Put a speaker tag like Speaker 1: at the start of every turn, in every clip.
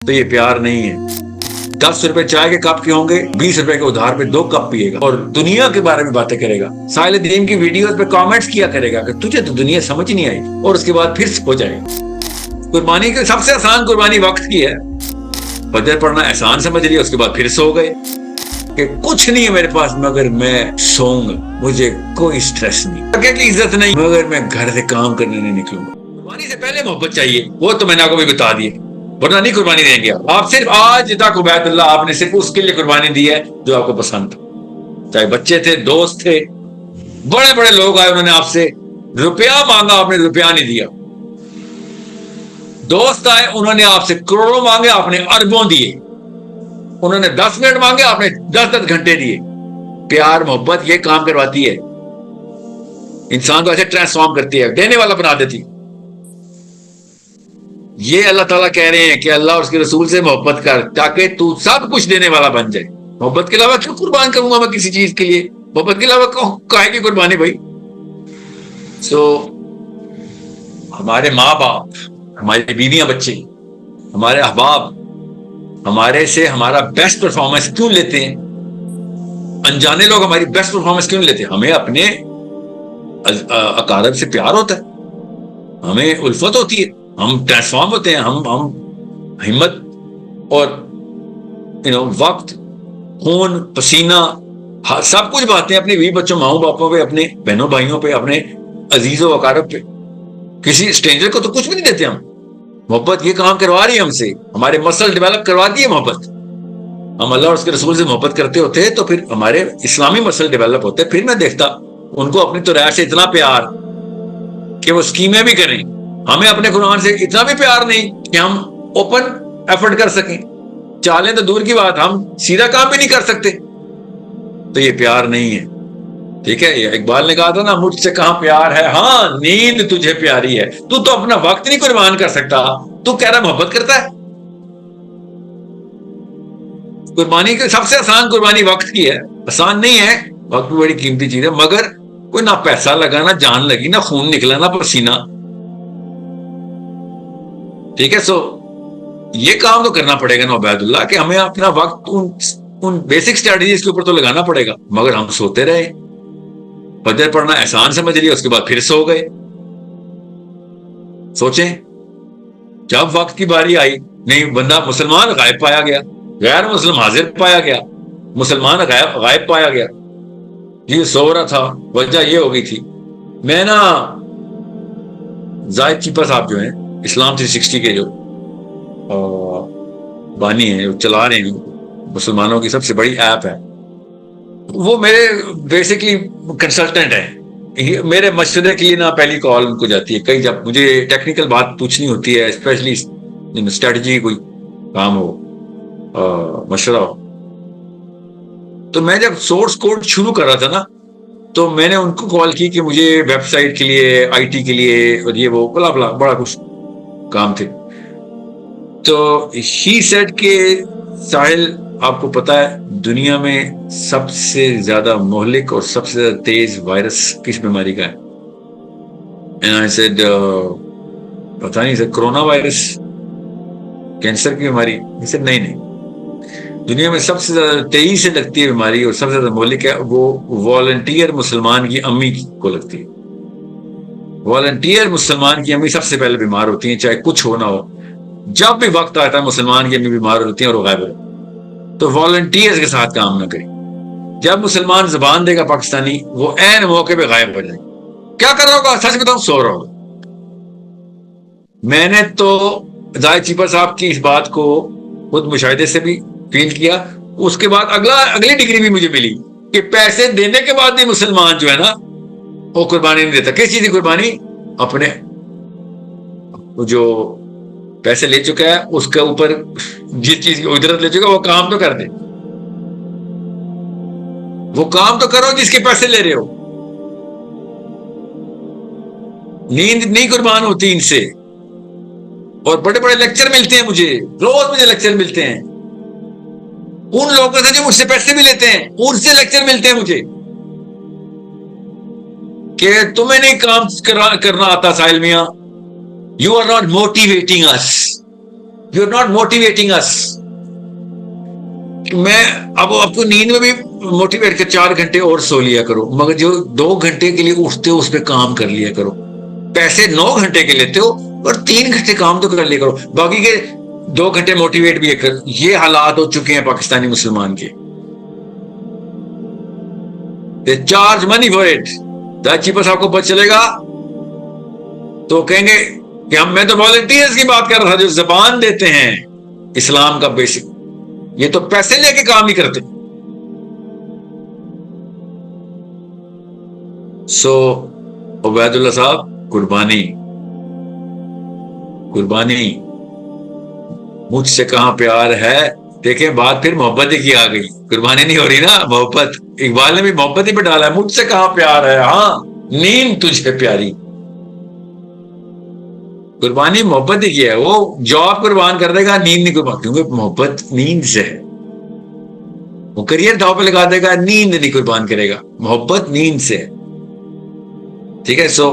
Speaker 1: تو یہ پیار نہیں ہے۔ 10 روپے چائے کے کپ کے ہوں گے، 20 روپے کے ادھار پہ 2 کپ پیے گا اور دنیا کے بارے میں باتیں کرے گا، ساحل دین کی ویڈیوز پہ کامنٹس کیا کرے گا کہ تجھے تو دنیا سمجھ نہیں آئی، اور اس کے بعد پھر ہو جائے گا۔ قربانی کی سب سے آسان قربانی وقت کی ہے۔ فجر پڑھنا احسان سمجھ لیا، اس کے بعد پھر سو گئے کہ کچھ نہیں ہے میرے پاس مگر میں سوؤں گا، مجھے کوئی سٹریس نہیں، آگے کی عزت نہیں مگر میں گھر سے کام کرنے نہیں نکلوں گا۔ قربانی سے پہلے محبت چاہیے، وہ تو میں نے آپ کو بھی بتا دی، ورنہ نہیں قربانی دیں گے آپ۔ صرف آج تک عبید اللہ آپ نے صرف اس کے لیے قربانی دی ہے جو آپ کو پسند تھا، چاہے بچے تھے، دوست تھے، بڑے بڑے لوگ آئے انہوں نے آپ سے روپیہ مانگا، آپ نے روپیہ نہیں دیا، دوست آئے انہوں نے آپ سے کروڑوں مانگے، آپ نے اربوں دیے، انہوں نے 10 منٹ مانگے، آپ نے 10 گھنٹے دیے۔ پیار محبت یہ کام کرواتی ہے، انسان کو ایسے ٹرانسفارم کرتی ہے، دینے والا بنا دیتی۔ یہ اللہ تعالیٰ کہہ رہے ہیں کہ اللہ اور اس کے رسول سے محبت کر تاکہ تو سب کچھ دینے والا بن جائے۔ محبت کے علاوہ کیوں قربان کروں گا میں کسی چیز کے لیے؟ محبت کے علاوہ کاہے کی قربانی بھائی؟ ہمارے ماں باپ، ہماری بیویاں، بچے، ہمارے احباب ہمارے سے ہمارا بیسٹ پرفارمنس کیوں لیتے ہیں؟ انجانے لوگ ہماری بیسٹ پرفارمنس کیوں لیتے ہیں؟ ہمیں اپنے اقارب سے پیار ہوتا ہے، ہمیں الفت ہوتی ہے، ہم ٹرانسفارم ہوتے ہیں، ہم ہمت اور وقت، خون، پسینہ سب کچھ باتیں اپنے بیوی بچوں، ماؤں باپوں پہ، اپنے بہنوں بھائیوں پہ، اپنے عزیز و اقارب پہ۔ کسی اسٹرینجر کو تو کچھ بھی نہیں دیتے ہم۔ محبت یہ کام کروا رہی ہے ہم سے، ہمارے مسل ڈیولپ کرواتی ہے محبت۔ ہم اللہ اور اس کے رسول سے محبت کرتے ہوتے تو پھر ہمارے اسلامی مسل ڈیولپ ہوتے۔ پھر میں دیکھتا ان کو اپنی توریت سے اتنا پیار کہ وہ اسکیمیں بھی کریں، ہمیں اپنے قرآن سے اتنا بھی پیار نہیں کہ ہم اوپن ایفرٹ کر سکیں، چالیں تو دور کی بات، ہم سیدھا کام بھی نہیں کر سکتے۔ تو یہ پیار نہیں ہے، ٹھیک ہے؟ اقبال نے کہا تھا نا، مجھ سے کہاں پیار ہے، ہاں نیند تجھے پیاری ہے، تو اپنا وقت نہیں قربان کر سکتا، تو کہہ رہا محبت کرتا ہے۔ قربانی کی سب سے آسان قربانی وقت کی ہے، آسان نہیں ہے، وقت بھی بڑی قیمتی چیز ہے، مگر کوئی نہ پیسہ لگا، نہ جان لگی، نہ خون نکلا، نہ پسینہ، ٹھیک ہے؟ یہ کام تو کرنا پڑے گا نا عبید اللہ، کہ ہمیں اپنا وقت ان بیسک اسٹریٹجیز کے اوپر تو لگانا پڑے گا، مگر ہم سوتے رہے، فجر پڑھنا احسان سمجھ لیا، اس کے بعد پھر سو گئے۔ سوچیں، جب وقت کی باری آئی، نہیں بندہ مسلمان غائب پایا گیا، غیر مسلم حاضر پایا گیا، مسلمان غائب پایا گیا، یہ سو رہا تھا، وجہ یہ ہو گئی تھی۔ میں نا زاہد چیپا صاحب جو ہیں، اسلام 360 کے جو بانی ہیں، چلا رہے ہیں، مسلمانوں کی سب سے بڑی ایپ ہے، وہ میرے بیسکلی کنسلٹنٹ ہیں، میرے مشورے کے لیے نا پہلی کال ان کو جاتی ہے، کئی جب مجھے ٹیکنیکل بات پوچھنی ہوتی ہے، اسپیشلی اسٹریٹجی کوئی کام ہو، مشورہ ہو، تو میں جب سورس کوڈ شروع کر رہا تھا نا، تو میں نے ان کو کال کی کہ مجھے ویب سائٹ کے لیے، آئی ٹی کے لیے، اور یہ وہ بلا بلا بڑا کچھ کام تھے۔ تو ہی سیڈ کہ ساحل، آپ کو پتا ہے دنیا میں سب سے زیادہ مہلک اور سب سے زیادہ تیز وائرس کس بیماری کا ہے؟ And I said, پتا نہیں سر، کرونا وائرس، کینسر کی بیماری؟ He said, نہیں، دنیا میں سب سے زیادہ تیزی سے لگتی ہے بیماری اور سب سے زیادہ مہلک ہے، وہ والنٹیئر مسلمان کی امی کو لگتی ہے۔ والنٹیئر مسلمان کی امی سب سے پہلے بیمار ہوتی ہیں، چاہے کچھ ہو نہ ہو، جب بھی وقت آتا ہے مسلمان کی امی بیمار ہوتی ہیں اور وہ غائب ہوتی ہیں۔ تو والنٹیئرز کے ساتھ کام نہ کریں۔ جب مسلمان زبان دے گا پاکستانی، وہ عین موقع پہ غائب ہو جائے گا۔ کیا کر رہا ہوگا؟ سچ بتاؤں، سو رہا ہوگا۔ میں نے تو زاہد چیپا صاحب کی اس بات کو خود مشاہدے سے بھی فیل کیا، اس کے بعد اگلی ڈگری بھی مجھے ملی کہ پیسے دینے کے بعد بھی مسلمان جو ہے نا، وہ قربانی نہیں دیتا۔ کس چیز کی قربانی؟ اپنے جو پیسے لے چکا ہے اس کے اوپر جس چیز کی اجرت لے چکا، وہ کام تو کر دے، وہ کام تو کرو جس کے پیسے لے رہے ہو۔ نیند نہیں قربان ہوتی ان سے، اور بڑے بڑے لیکچر ملتے ہیں مجھے، روز مجھے لیکچر ملتے ہیں ان لوگوں سے جو مجھ سے پیسے بھی لیتے ہیں، ان سے لیکچر ملتے ہیں مجھے کہ تمہیں نہیں کام کرنا آتا ساحل میاں، you are not motivating us, you are not motivating us. میں اب آپ کو نیند میں بھی موٹیویٹ کر 4 گھنٹے اور سو لیا کرو، مگر جو 2 گھنٹے کے لیے اٹھتے ہو اس پہ کام کر لیا کرو. پیسے 9 گھنٹے کے لیتے ہو اور 3 گھنٹے کام تو کر لیا کرو، باقی کے 2 گھنٹے موٹیویٹ بھی کر. یہ حالات ہو چکے ہیں پاکستانی مسلمان کے. They charge money for it. داچی پس آپ کو پتہ چلے گا تو کہیں گے کہ میں تو والنٹیئرز کی بات کر رہا تھا جو زبان دیتے ہیں اسلام کا بیسک. یہ تو پیسے لے کے کام نہیں کرتے. سو عبید اللہ صاحب، قربانی مجھ سے کہاں پیار ہے. دیکھیں بات پھر محبت ہی کی آ گئی، قربانی نہیں ہو رہی نا، محبت. اقبال نے بھی محبت ہی پہ ڈالا ہے. مجھ سے کہاں پیار ہے، ہاں نیند تجھ پہ پیاری. قربانی محبت ہی کیا ہے. وہ جاب قربان کر دے گا، نیند نہیں قربان، کیونکہ محبت نیند سے ہے. وہ کریئر داؤ پہ لگا دے گا، نیند نہیں قربان کرے گا. محبت نیند سے ہے. ٹھیک ہے. سو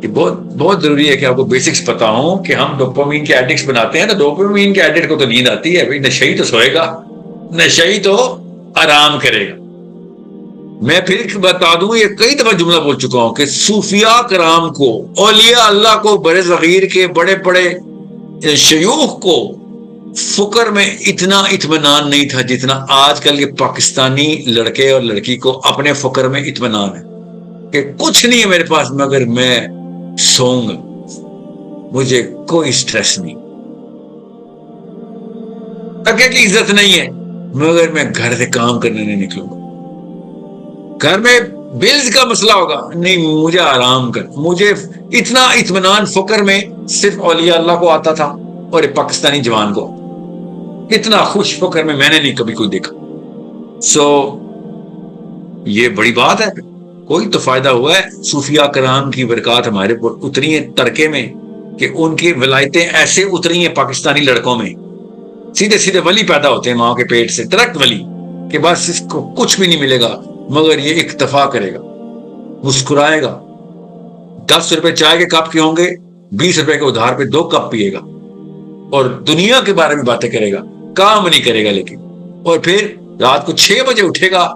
Speaker 1: یہ بہت ضروری ہے کہ آپ کو بیسکس پتا ہوں کہ ہم ڈوپامین کے ایڈکٹس بناتے ہیں نا. ڈوپامین کے ایڈکٹ کو تو نیند آتی ہے بھائی، نشئی تو سوئے گا، نشئی تو آرام کرے گا. میں پھر بتا دوں، یہ کئی دفعہ جملہ بول چکا ہوں کہ صوفیاء کرام کو، اولیاء اللہ کو، بڑے صغیر کے بڑے بڑے شیوخ کو فکر میں اتنا اطمینان نہیں تھا جتنا آج کل کے پاکستانی لڑکے اور لڑکی کو اپنے فکر میں اطمینان ہے کہ کچھ نہیں ہے میرے پاس مگر میں سوؤں گا، مجھے کوئی سٹریس نہیں. ٹکے کی عزت نہیں ہے مگر میں گھر سے کام کرنے نہیں نکلوں گا. گھر میں بلز کا مسئلہ ہوگا، نہیں مجھے آرام کر. مجھے اتنا اطمینان فکر میں صرف اولیاء اللہ کو آتا تھا اور پاکستانی جوان کو. اتنا خوش فکر میں نے نہیں کبھی کوئی دیکھا. سو یہ بڑی بات ہے. کوئی تو فائدہ ہوا ہے. صوفیاء کرام کی برکات ہمارے پر اتری ہیں ترکے میں کہ ان کی ولایتیں ایسے اتری ہیں پاکستانی لڑکوں میں. سیدھے سیدھے ولی پیدا ہوتے ہیں ماں کے پیٹ سے، ڈائریکٹ ولی، کہ بس اس کو کچھ بھی نہیں ملے گا مگر یہ اکتفا کرے گا، مسکرائے گا. 10 روپے چائے کے کپ کے ہوں گے، 20 روپے کے ادھار پہ 2 کپ پیے گا اور دنیا کے بارے میں باتیں کرے گا، کام نہیں کرے گا. لیکن اور پھر رات کو 6 بجے اٹھے گا،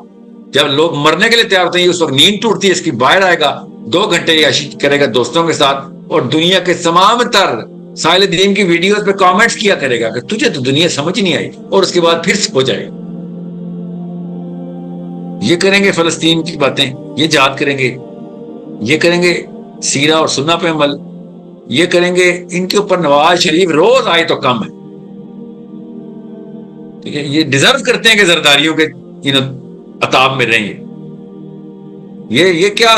Speaker 1: جب لوگ مرنے کے لیے تیار ہوتے ہیں اس وقت نیند ٹوٹتی ہے اس کی، باہر آئے گا، 2 گھنٹے عیاشی کرے گا دوستوں کے ساتھ اور دنیا کے تمام تر ساحل دین کی ویڈیوز پہ کامنٹس کیا کرے گا کہ تجھے تو دنیا سمجھ نہیں آئی، اور اس کے بعد پھر ہو جائے گا. یہ کریں گے فلسطین کی باتیں، یہ جہاد کریں گے، یہ کریں گے سیرہ اور سنہ پہ عمل، یہ کریں گے. ان کے اوپر نواز شریف روز آئے تو کم ہے. ٹھیک ہے. یہ ڈیزرو کرتے ہیں کہ زرداریوں کے عطاب میں رہیں گے. یہ کیا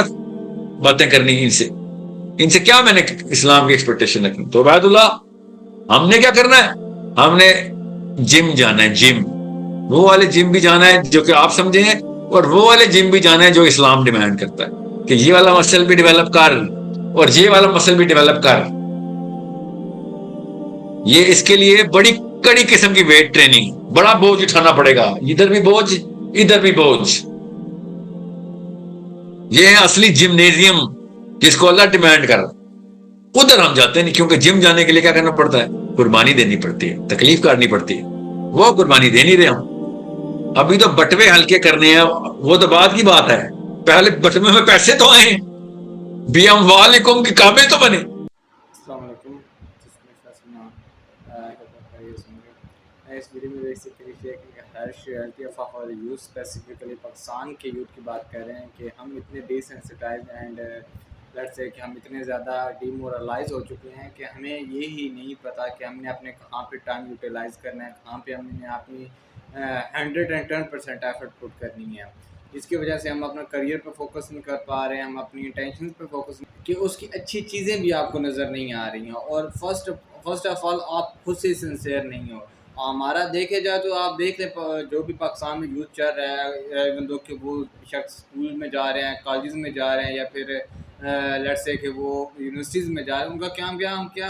Speaker 1: باتیں کرنی ان سے کیا میں نے اسلام کی ایکسپیکٹیشن رکھنی. تو عبید اللہ، ہم نے کیا کرنا ہے؟ ہم نے جم جانا ہے. جم، وہ والے جم بھی جانا ہے جو کہ آپ سمجھیں ہیں، اور وہ والے جم بھی جانا ہے جو اسلام ڈیمانڈ کرتا ہے کہ یہ والا مسل بھی ڈیولپ کر اور یہ والا مسل بھی ڈیولپ کر. یہ اس کے لیے بڑی کڑی قسم کی ویٹ ٹریننگ، بڑا بوجھ اٹھانا پڑے گا. ادھر بھی بوجھ، ادھر بھی بوجھ. یہ ہے اصلی جمنیزیم جس کو اللہ ڈیمانڈ کر. ادھر ہم جاتے نہیں، کیونکہ جم جانے کے لیے کیا کرنا پڑتا ہے؟ قربانی دینی پڑتی ہے، تکلیف کرنی پڑتی ہے. وہ قربانی دے نہیں رہے ہم. ابھی تو بٹوے ہلکے کرنے ہیں، وہ تو بعد کی بات ہے. پہلے بٹوے میں پیسے تو آئے، بی ام والکم کی کعبے تو بنے.
Speaker 2: السلام علیکم. اس ویڈیو میں بیسیکلی ہیئرٹی آف اور یوتھ، اسپیسیفکلی پاکستان کے یوتھ کی بات کر رہے ہیں کہ ہم اتنے D sensitise and let's say کہ ہم اتنے زیادہ ڈی مورلائز ہو چکے ہیں کہ ہمیں یہی نہیں پتہ کہ ہم نے اپنے کہاں پہ ٹائم یوٹیلائز کرنا ہے، کہاں پہ ہم نے اپنی 110% ایفرٹ پٹ کرنی ہے. جس کی وجہ سے ہم اپنا کریئر پہ فوکس نہیں کر پا رہے ہیں، ہم اپنی انٹینشنز پہ فوکس نہیں کہ اس کی اچھی چیزیں بھی آپ کو نظر نہیں آ رہی ہیں. اور فرسٹ آف آل آپ خود سے سنسیئر نہیں ہو. ہمارا دیکھے جائے تو آپ دیکھ لیں جو بھی پاکستان میں یوتھ چل رہا ہے، ایون دو کہ وہ شخص اسکول میں جا رہے ہیں، کالجز میں جا رہے ہیں، یا پھر لیٹس سے کہ وہ یونیورسٹیز میں جا رہے ہیں، ان کا کیا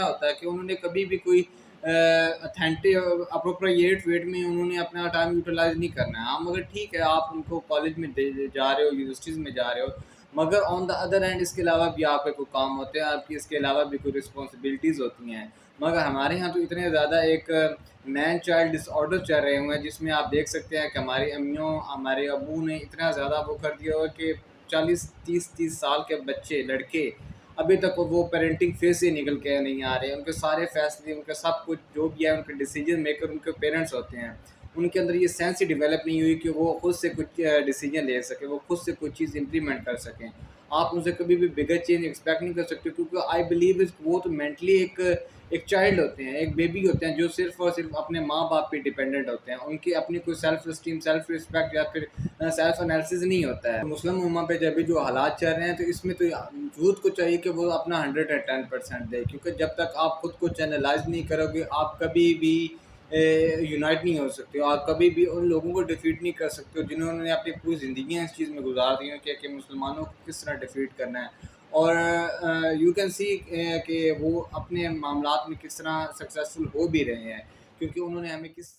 Speaker 2: ہوتا ہے کہ انہوں نے کبھی بھی کوئی اتھینٹک اپروپریٹ ویٹ میں انہوں نے اپنا ٹائم یوٹیلائز نہیں کرنا ہے. ہاں مگر ٹھیک ہے، آپ ان کو کالج میں جا رہے ہو، یونیورسٹیز میں جا رہے ہو، مگر آن دا ادر ہینڈ اس کے علاوہ بھی آپ کے کوئی کام ہوتے ہیں، آپ کی اس کے علاوہ بھی کوئی رسپانسبلٹیز ہوتی ہیں. مگر ہمارے یہاں تو اتنے زیادہ ایک مین چائلڈ ڈس آرڈر چل رہے ہوئے ہیں، جس میں آپ دیکھ سکتے ہیں کہ ہماری امیوں ہمارے ابو نے اتنا زیادہ وہ کر دیا ہوا کہ 40 30 سال کے بچے لڑکے ابھی تک وہ پیرنٹنگ فیس سے نکل کے نہیں آ رہے، ان کے سارے فیصلے، ان کا سب کچھ جو بھی ہے، ان کے ڈیسیجن میکر ان کے پیرنٹس ہوتے ہیں، ان کے اندر یہ سینس ہی ڈیولپ نہیں ہوئی کہ وہ خود سے کچھ ڈیسیجن لے سکیں، وہ خود سے کوئی چیز امپلیمنٹ کر سکیں۔ آپ ان سے کبھی بھی بگر چینج ایکسپیکٹ نہیں کر سکتے، کیونکہ آئی بلیو وہ تو مینٹلی ایک چائلڈ ہوتے ہیں، ایک بیبی ہوتے ہیں، جو صرف اور صرف اپنے ماں باپ پہ ڈیپینڈنٹ ہوتے ہیں، ان کی اپنی کوئی سیلف اسٹیم، سیلف رسپیکٹ یا پھر سیلف انالیسز نہیں ہوتا ہے۔ مسلم امہ پہ جب بھی جو حالات چل رہے ہیں، تو اس میں تو یوتھ کو چاہیے کہ وہ اپنا 110% دے، کیونکہ جب تک آپ خود کو چینلائز نہیں کرو گے، آپ کبھی بھی یونائٹ نہیں ہو سکتے ہو، آپ کبھی بھی ان لوگوں کو ڈیفیٹ نہیں کر سکتے ہو جنہوں نے اپنی پوری زندگیاں اس چیز میں گزار دی ہیں کہ مسلمانوں کو کس طرح ڈیفیٹ کرنا ہے، اور یو کین سی کہ وہ اپنے معاملات میں کس طرح سکسیزفل ہو بھی رہے ہیں، کیونکہ انہوں نے ہمیں کس